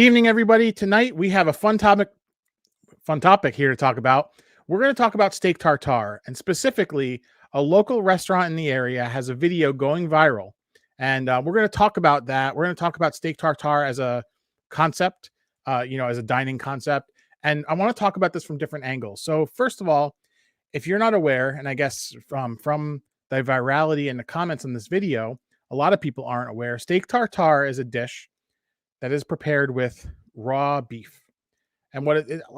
Evening, everybody. Tonight we have a fun topic here to talk about. We're going to talk about steak tartare, and specifically, a local restaurant in the area has a video going viral, and we're going to talk about that. We're going to talk about steak tartare as a concept, as a dining concept, and I want to talk about this from different angles. So, first of all, if you're not aware, and I guess from the virality in the comments on this video, a lot of people aren't aware. Steak tartare is a dish that is prepared with raw beef. And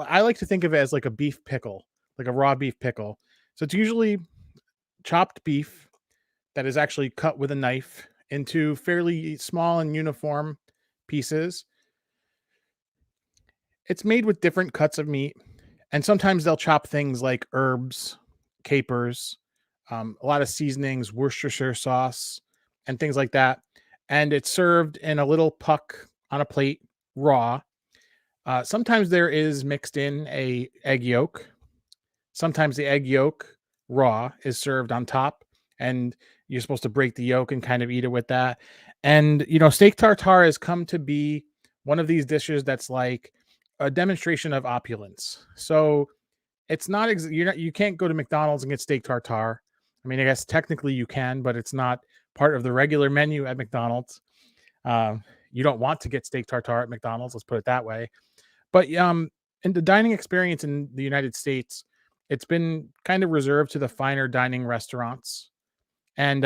I like to think of it as like a beef pickle, like a raw beef pickle. So it's usually chopped beef that is actually cut with a knife into fairly small and uniform pieces. It's made with different cuts of meat, and sometimes they'll chop things like herbs, capers, a lot of seasonings, Worcestershire sauce, and things like that. And it's served in a little puck on a plate, raw. Sometimes there is mixed in a egg yolk. Sometimes the egg yolk raw is served on top, and you're supposed to break the yolk and kind of eat it with that. And steak tartare has come to be one of these dishes that's like a demonstration of opulence. So it's not you can't go to McDonald's and get steak tartare. I mean, I guess technically you can, but it's not part of the regular menu at McDonald's. You don't want to get steak tartare at McDonald's. Let's put it that way. But in the dining experience in the United States, it's been kind of reserved to the finer dining restaurants, and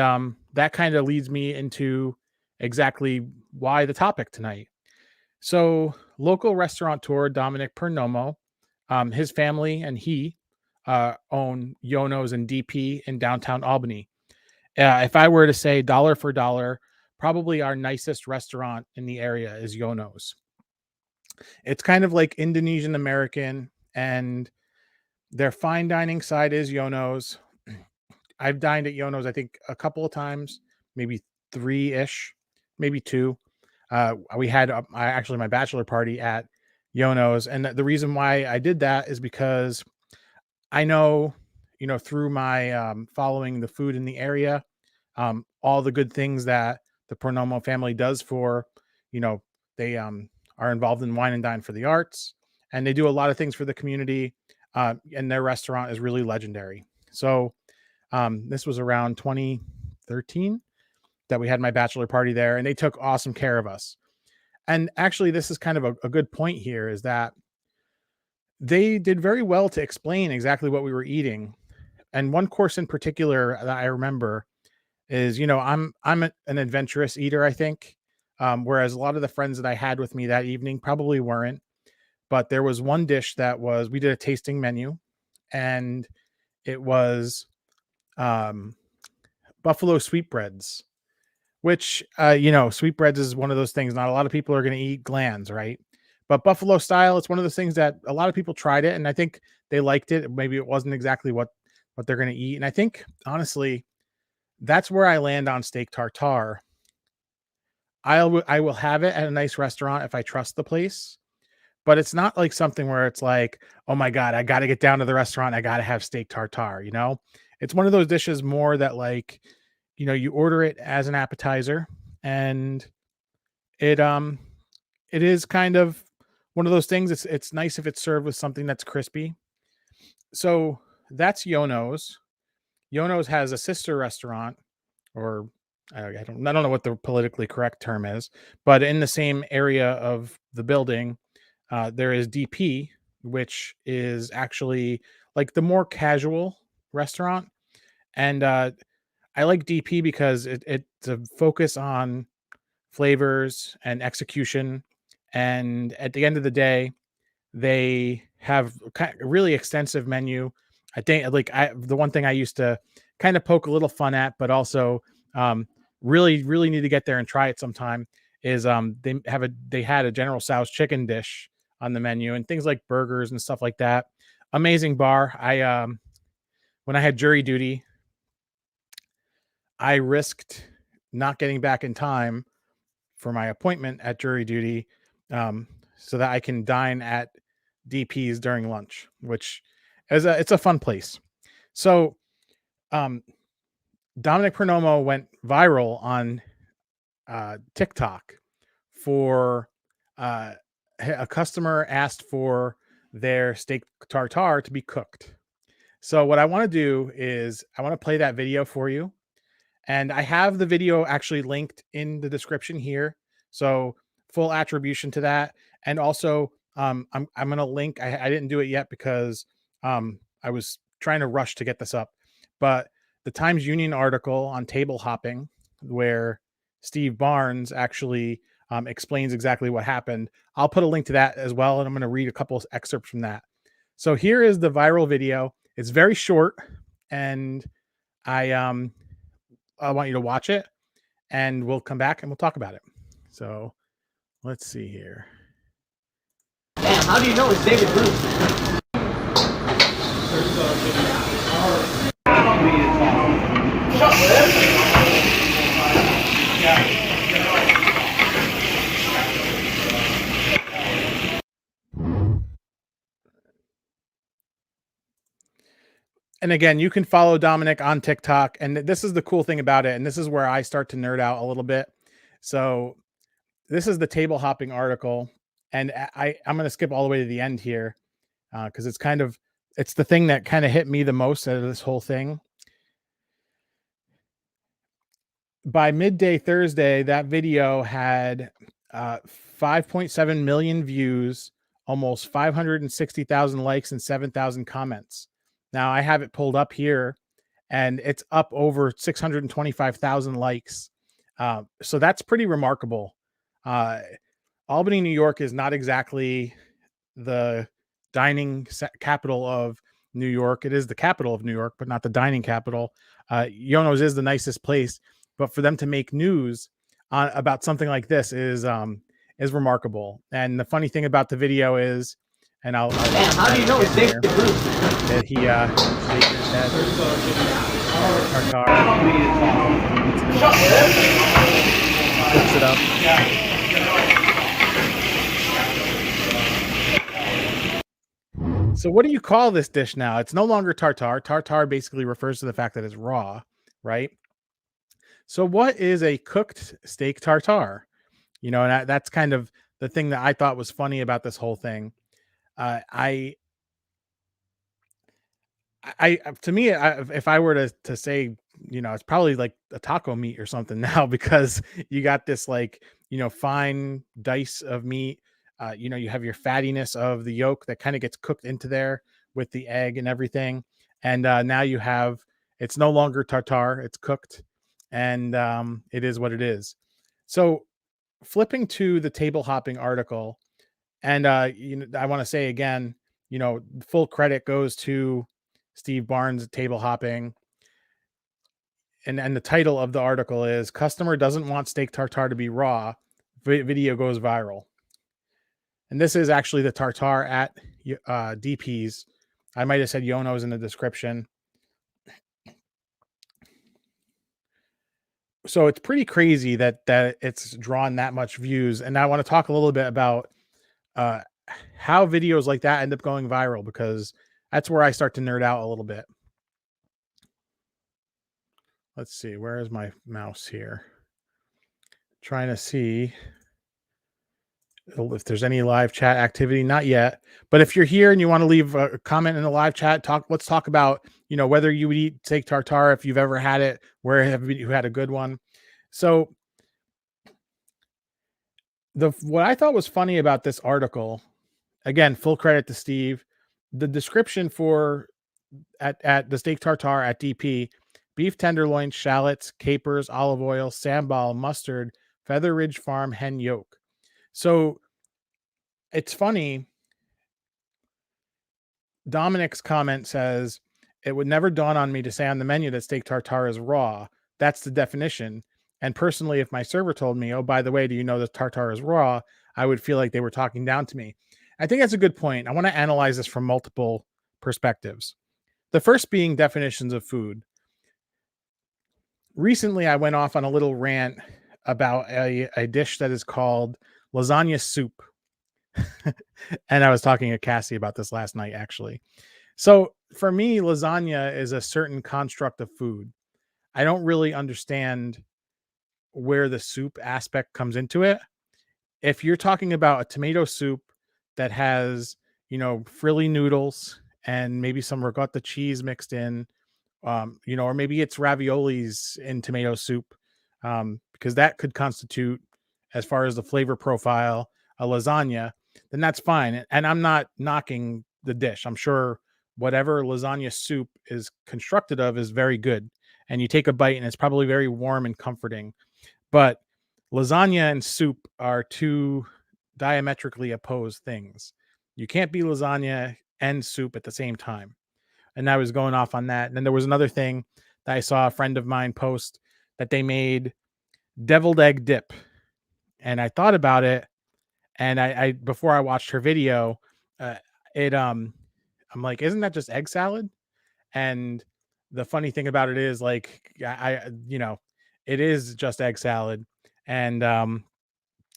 that kind of leads me into exactly why the topic tonight. So, local restaurateur Dominic Pernomo, his family and he own Yono's and DP in downtown Albany. If I were to say dollar for dollar, probably our nicest restaurant in the area is Yono's. It's kind of like Indonesian American, and their fine dining side is Yono's. I've dined at Yono's, I think, a couple of times, maybe three ish, maybe two. We had actually my bachelor party at Yono's, and the reason why I did that is because I know, through my following the food in the area, all the good things that the Pronomo family does for, they are involved in Wine and Dine for the Arts, and they do a lot of things for the community. And their restaurant is really legendary. So this was around 2013 that we had my bachelor party there, and they took awesome care of us. And actually, this is kind of a good point here, is that they did very well to explain exactly what we were eating. And one course in particular that I remember is, an adventurous eater, I think. Whereas a lot of the friends that I had with me that evening probably weren't. But there was one dish we did a tasting menu, and it was buffalo sweetbreads, which, sweetbreads is one of those things. Not a lot of people are going to eat glands, right? But buffalo style, it's one of those things that a lot of people tried it, and I think they liked it. Maybe it wasn't exactly what they're going to eat. And I think, honestly, that's where I land on steak tartare. I will have it at a nice restaurant if I trust the place, but it's not like something where it's like, oh my God, I got to get down to the restaurant. I got to have steak tartare. It's one of those dishes more that, like, you order it as an appetizer, and it, it is kind of one of those things. It's nice if it's served with something that's crispy. So that's Yono's. Yono's has a sister restaurant, or I don't know what the politically correct term is, but in the same area of the building, there is DP, which is actually like the more casual restaurant. And I like DP because it's a focus on flavors and execution. And at the end of the day, they have a really extensive menu. I think, like, the one thing I used to kind of poke a little fun at, but also really, really need to get there and try it sometime, is they had a General Tso's chicken dish on the menu, and things like burgers and stuff like that. Amazing bar. When I had jury duty, I risked not getting back in time for my appointment at jury duty, so that I can dine at DP's during lunch, which it's a fun place. So Dominic Pernomo went viral on TikTok for a customer asked for their steak tartare to be cooked. So what I want to do is I want to play that video for you. And I have the video actually linked in the description here. So full attribution to that. And also I'm gonna link, I didn't do it yet because I was trying to rush to get this up, but the Times Union article on table hopping, where Steve Barnes actually explains exactly what happened. I'll put a link to that as well, and I'm going to read a couple of excerpts from that. So here is the viral video. It's very short, and I um I want you to watch it, and we'll come back and we'll talk about it. So let's see here. Damn, how do you know it's David Bruce? And again, you can follow Dominic on TikTok. And this is the cool thing about it. And this is where I start to nerd out a little bit. So this is the table hopping article. And I'm going to skip all the way to the end here because it's the thing that kind of hit me the most out of this whole thing. By midday Thursday, that video had 5.7 million views, almost 560,000 likes, and 7,000 comments. Now I have it pulled up here, and it's up over 625,000 likes. So that's pretty remarkable. Albany, New York is not exactly the dining capital of New York. It is the capital of New York, but not the dining capital. Yono's is the nicest place, but for them to make news about something like this is remarkable. And the funny thing about the video is, and I'll Damn, how do you know it's David Bruce? that he cooks it up. So what do you call this dish now? It's no longer tartare. Tartare basically refers to the fact that it's raw, right? So what is a cooked steak tartare? You know, and that's kind of the thing that I thought was funny about this whole thing. Uh, I, to me, if I were to say, you know, it's probably like a taco meat or something now because you got this like, you know, fine dice of meat. You know, you have your fattiness of the yolk that kind of gets cooked into there with the egg and everything. And now you have, it's no longer tartare, it's cooked, and it is what it is. So flipping to the table hopping article, and you know, I want to say again, you know, full credit goes to Steve Barnes table hopping. And the title of the article is "Customer Doesn't Want Steak Tartare to Be Raw. Video Goes Viral." And this is actually the tartare at DP's. I might have said Yono's in the description. So it's pretty crazy that it's drawn that much views. And I want to talk a little bit about uh, how videos like that end up going viral, because that's where I start to nerd out a little bit. Let's see, where is my mouse here? Trying to see if there's any live chat activity. Not yet, but if you're here and you want to leave a comment in the live chat, let's talk about, you know, whether you would eat steak tartare, if you've ever had it, where have you had a good one. So what I thought was funny about this article, again, full credit to Steve, the description for at the steak tartare at DP: beef tenderloin, shallots, capers, olive oil, sambal, mustard, Feather Ridge Farm hen yolk. So it's funny. Dominic's comment says, "It would never dawn on me to say on the menu that steak tartare is raw. That's the definition. And personally, if my server told me, oh, by the way, do you know that tartare is raw? I would feel like they were talking down to me." I think that's a good point. I want to analyze this from multiple perspectives. The first being definitions of food. Recently, I went off on a little rant about a dish that is called lasagna soup. And I was talking to Cassie about this last night, actually. So for me, lasagna is a certain construct of food. I don't really understand where the soup aspect comes into it. If you're talking about a tomato soup that has, frilly noodles and maybe some ricotta cheese mixed in, or maybe it's raviolis in tomato soup, because that could constitute, as far as the flavor profile, a lasagna, then that's fine. And I'm not knocking the dish. I'm sure whatever lasagna soup is constructed of is very good. And you take a bite and it's probably very warm and comforting. But lasagna and soup are two diametrically opposed things. You can't be lasagna and soup at the same time. And I was going off on that. And then there was another thing that I saw a friend of mine post, that they made deviled egg dip. And I thought about it, and I before I watched her video, uh, it I'm like, isn't that just egg salad? And the funny thing about it is, like, it is just egg salad, and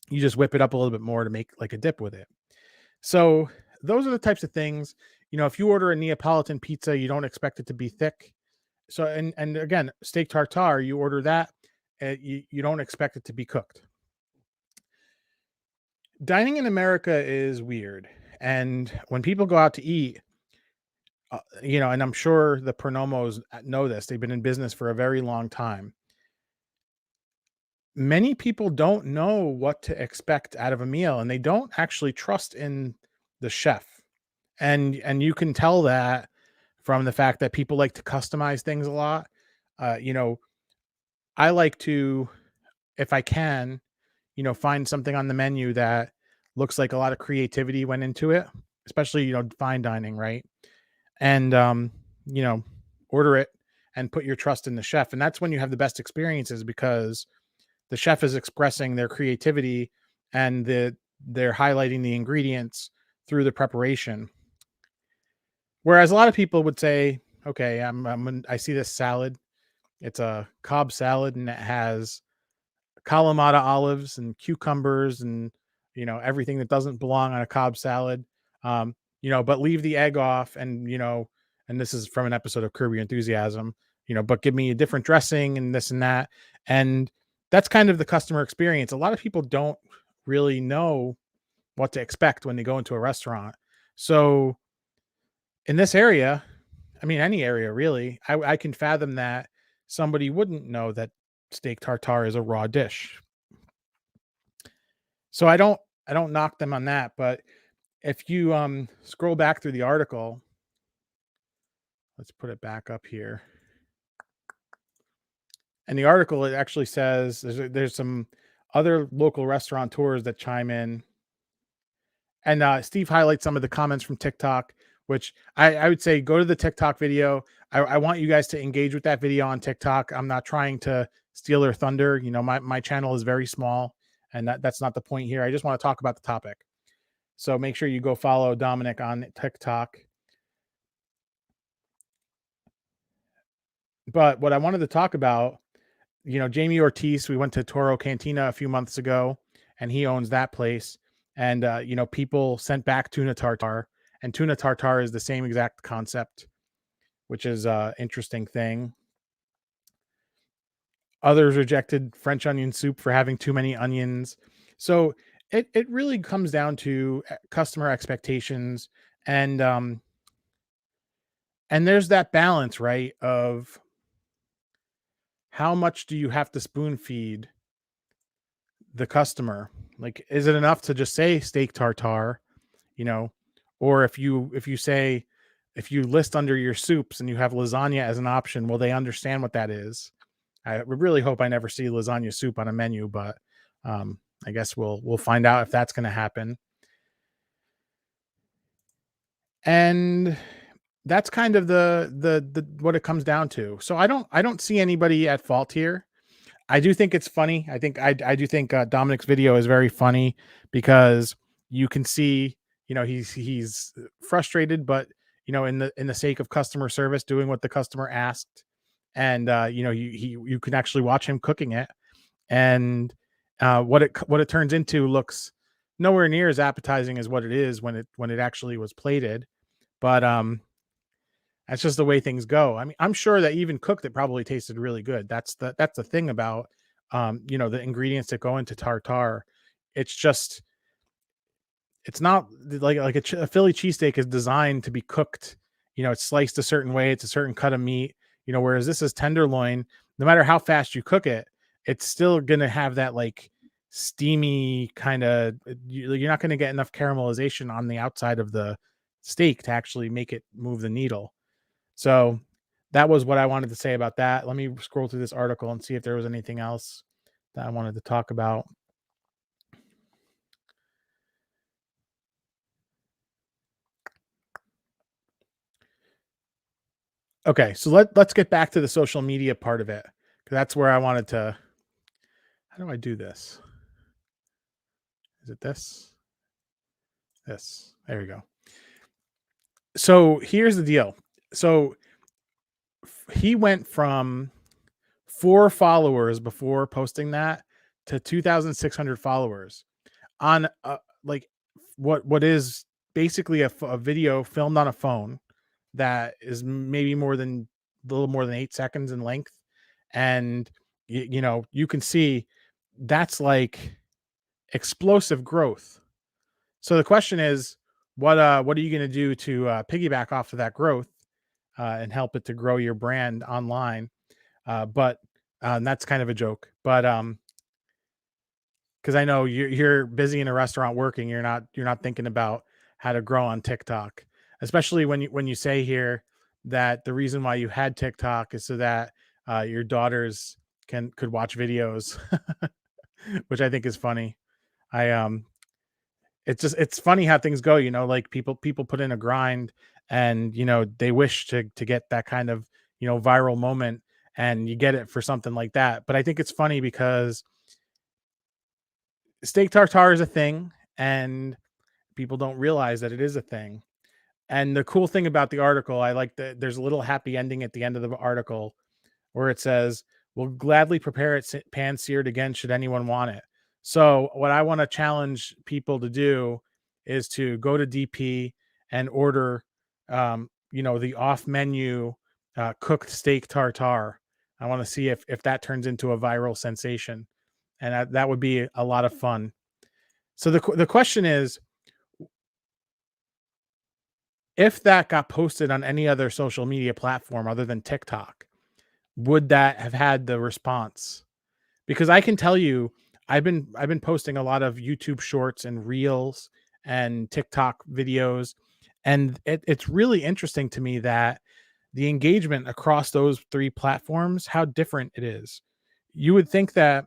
you just whip it up a little bit more to make like a dip with it. So those are the types of things. If you order a Neapolitan pizza, you don't expect it to be thick. So, and again, steak tartare, you order that, you don't expect it to be cooked. Dining in America is weird, and when people go out to eat, and I'm sure the Pernomos know this. They've been in business for a very long time. Many people don't know what to expect out of a meal, and they don't actually trust in the chef. And you can tell that from the fact that people like to customize things a lot. You know, I like to, if I can, find something on the menu that looks like a lot of creativity went into it, especially, fine dining, right? And you know, order it and put your trust in the chef. And that's when you have the best experiences, because the chef is expressing their creativity, and they're highlighting the ingredients through the preparation. Whereas a lot of people would say, okay, I see this salad. It's a Cobb salad, and it has Kalamata olives and cucumbers and, everything that doesn't belong on a Cobb salad. But leave the egg off, and, and this is from an episode of Curb Your Enthusiasm, but give me a different dressing and this and that. And that's kind of the customer experience. A lot of people don't really know what to expect when they go into a restaurant. So in this area, I mean, any area really, I can fathom that somebody wouldn't know that steak tartare is a raw dish. So I don't knock them on that, but if you scroll back through the article, let's put it back up here. And the article, it actually says there's some other local restaurateurs that chime in. And Steve highlights some of the comments from TikTok, which I would say go to the TikTok video. I want you guys to engage with that video on TikTok. I'm not trying to steal their thunder. My channel is very small, and that's not the point here. I just want to talk about the topic. So make sure you go follow Dominic on TikTok. But what I wanted to talk about, Jamie Ortiz, we went to Toro Cantina a few months ago, and he owns that place. And, people sent back tuna tartare, and tuna tartare is the same exact concept, which is a interesting thing. Others rejected French onion soup for having too many onions. So it really comes down to customer expectations, and there's that balance, right? Of how much do you have to spoon feed the customer? Like, is it enough to just say steak tartare, you know, or if you list under your soups and you have lasagna as an option, will they understand what that is? I really hope I never see lasagna soup on a menu, but I guess we'll find out if that's going to happen. And that's kind of the what it comes down to. So I don't see anybody at fault here. I do think it's funny. I do think Dominic's video is very funny, because you can see, he's frustrated, but, in the sake of customer service, doing what the customer asked. And you can actually watch him cooking it, and what it turns into looks nowhere near as appetizing as what it is when it actually was plated. But that's just the way things go. I mean, I'm sure that even cooked, it probably tasted really good. That's the thing about the ingredients that go into tartare. It's just it's not like a Philly cheesesteak is designed to be cooked. It's sliced a certain way. It's a certain cut of meat. Whereas this is tenderloin. No matter how fast you cook it, it's still gonna have that like steamy kind of. You're not gonna get enough caramelization on the outside of the steak to actually make it move the needle. So that was what I wanted to say about that. Let me scroll through this article and see if there was anything else that I wanted to talk about. Okay, so let's get back to the social media part of it, because that's where I wanted to. How do I do this? Is it this? This. There we go. So here's the deal. So he went from 4 followers before posting that to 2,600 followers on like what is basically a video filmed on a phone that is maybe a little more than 8 seconds in length. And you can see that's like explosive growth. So the question is, what are you going to do to piggyback off of that growth and help it to grow your brand online? But that's kind of a joke. But because I know you're busy in a restaurant working, you're not thinking about how to grow on TikTok, especially when you say here that the reason why you had TikTok is so that your daughters could watch videos, which I think is funny. I it's funny how things go, like people put in a grind, and they wish to get that kind of viral moment, and you get it for something like that. But I think it's funny because steak tartare is a thing, and people don't realize that it is a thing. And the cool thing about the article, I like that there's a little happy ending at the end of the article where it says, "We'll gladly prepare it pan seared again should anyone want it." So what I want to challenge people to do is to go to DP and order, the off menu cooked steak tartare. I want to see if that turns into a viral sensation, and that would be a lot of fun. So the question is, if that got posted on any other social media platform other than TikTok, would that have had the response? Because I can tell you, I've been posting a lot of YouTube shorts and reels and TikTok videos, and it's really interesting to me that the engagement across those 3 platforms, how different it is. You would think that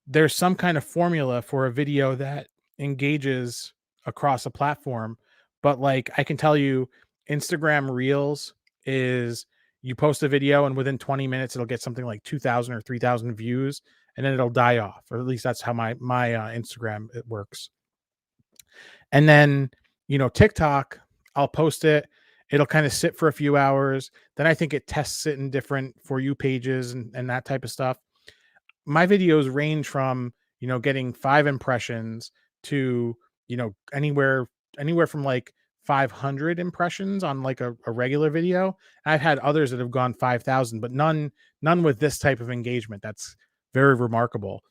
there's some kind of formula for a video that engages across a platform, but like I can tell you, Instagram Reels is, you post a video and within 20 minutes it'll get something like 2,000 or 3,000 views, and then it'll die off, or at least that's how my Instagram it works. And then TikTok, I'll post it, it'll kind of sit for a few hours, then I think it tests it in different For You pages and that type of stuff. My videos range from getting 5 impressions to anywhere from like 500 impressions on like a regular video. I've had others that have gone 5,000, but none with this type of engagement. That's very remarkable.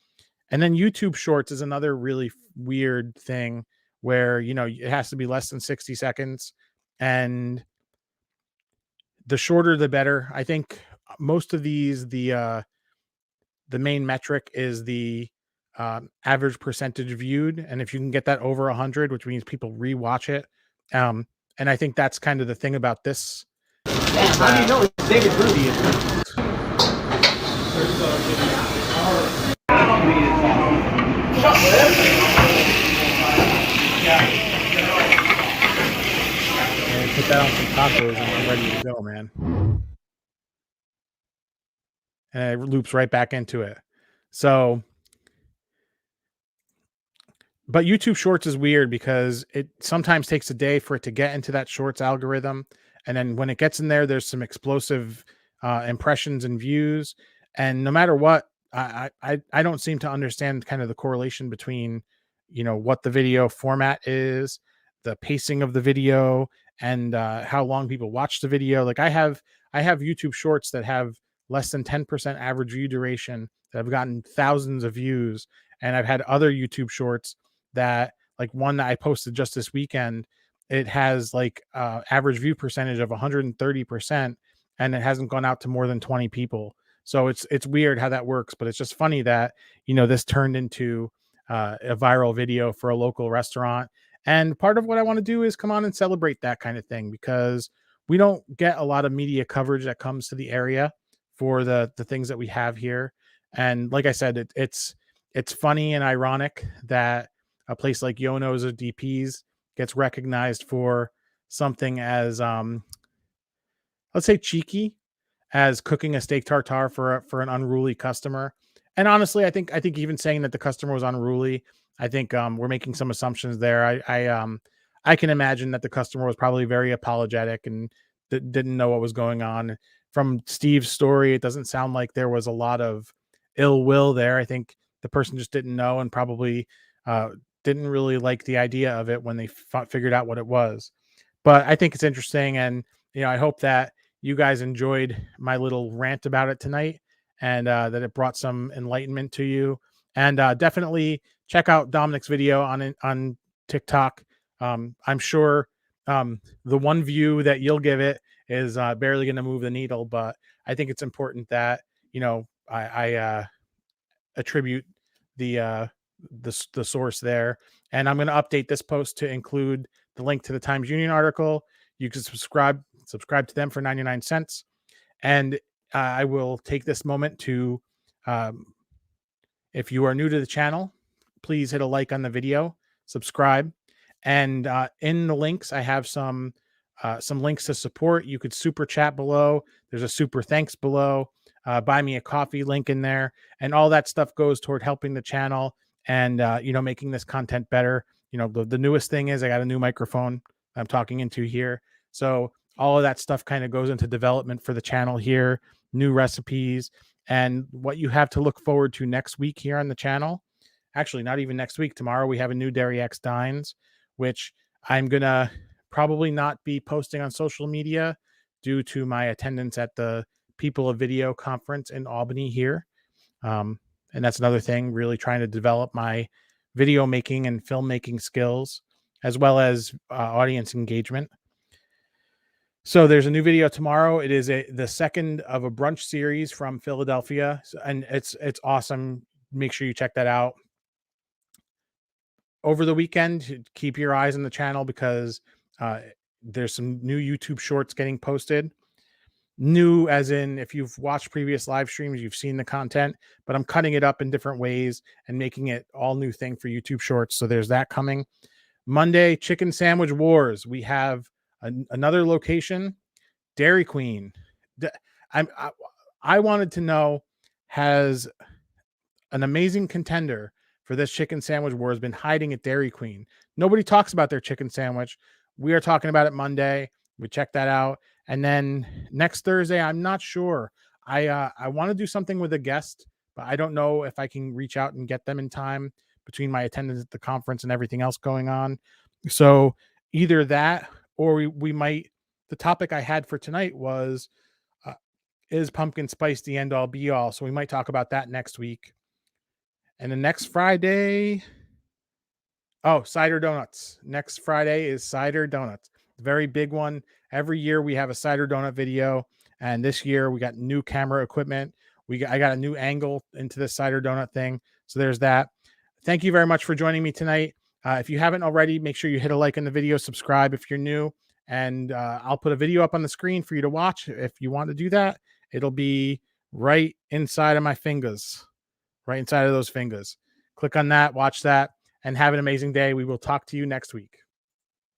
And then YouTube Shorts is another really weird thing where it has to be less than 60 seconds, and the shorter the better. I think most of these, the main metric is the average percentage viewed, and if you can get that over 100, which means people rewatch it, and I think that's kind of the thing about this. Damn, how do you know it's David Bruce? And put that on some tacos and I'm ready to go, man. And it loops right back into it. So, but YouTube Shorts is weird because it sometimes takes a day for it to get into that Shorts algorithm, and then when it gets in there, there's some explosive impressions and views. And no matter what, I don't seem to understand kind of the correlation between what the video format is, the pacing of the video, and how long people watch the video. Like I have YouTube Shorts that have less than 10% average view duration that have gotten thousands of views, and I've had other YouTube Shorts that like one that I posted just this weekend, it has like average view percentage of 130%, and it hasn't gone out to more than 20 people. So it's weird how that works, but it's just funny that this turned into a viral video for a local restaurant. And part of what I want to do is come on and celebrate that kind of thing, because we don't get a lot of media coverage that comes to the area for the things that we have here. And like I said, it's funny and ironic that a place like Yono's or DP's gets recognized for something as let's say cheeky as cooking a steak tartare for an unruly customer. And honestly, I think even saying that the customer was unruly, I think we're making some assumptions there. I can imagine that the customer was probably very apologetic and didn't know what was going on. From Steve's story, it doesn't sound like there was a lot of ill will there. I think the person just didn't know and probably uh, didn't really like the idea of it when they figured out what it was. But I think it's interesting, and I hope that you guys enjoyed my little rant about it tonight, and that it brought some enlightenment to you. And definitely check out Dominic's video on TikTok. I'm sure the one view that you'll give it is barely going to move the needle, but I think it's important that I attribute the source there. And I'm going to update this post to include the link to the Times Union article. You can subscribe to them for 99 cents. And I will take this moment to, if you are new to the channel, please hit a like on the video, subscribe. And in the links, I have some links to support. You could super chat below. There's a super thanks below. Buy me a coffee link in there, and all that stuff goes toward helping the channel and making this content better. The newest thing is I got a new microphone I'm talking into here, so all of that stuff kind of goes into development for the channel here, new recipes, and what you have to look forward to next week here on the channel. Actually, not even next week. Tomorrow we have a new Dairy X Dines, which I'm gonna probably not be posting on social media due to my attendance at the People of Video conference in Albany here. And that's another thing, really trying to develop my video making and filmmaking skills, as well as audience engagement. So there's a new video tomorrow. It is the second of a brunch series from Philadelphia, and it's awesome. Make sure you check that out. Over the weekend, keep your eyes on the channel, because there's some new YouTube shorts getting posted. New as in, if you've watched previous live streams, you've seen the content, but I'm cutting it up in different ways and making it all new thing for YouTube shorts. So there's that coming. Monday, chicken sandwich wars. We have another location, Dairy Queen. I wanted to know, has an amazing contender for this chicken sandwich war has been hiding at Dairy Queen? Nobody talks about their chicken sandwich. We are talking about it Monday. We check that out. And then next Thursday, I'm not sure. I want to do something with a guest, but I don't know if I can reach out and get them in time between my attendance at the conference and everything else going on. So either that, or we might. The topic I had for tonight was, is pumpkin spice the end all be all? So we might talk about that next week. And the next Friday, cider donuts. Next Friday is cider donuts. Very big one. Every year we have a cider donut video, and this year we got new camera equipment. I got a new angle into the cider donut thing. So there's that. Thank you very much for joining me tonight. If you haven't already, make sure you hit a like on the video, subscribe if you're new, and I'll put a video up on the screen for you to watch. If you want to do that, it'll be right inside of my fingers, right inside of those fingers. Click on that, watch that, and have an amazing day. We will talk to you next week.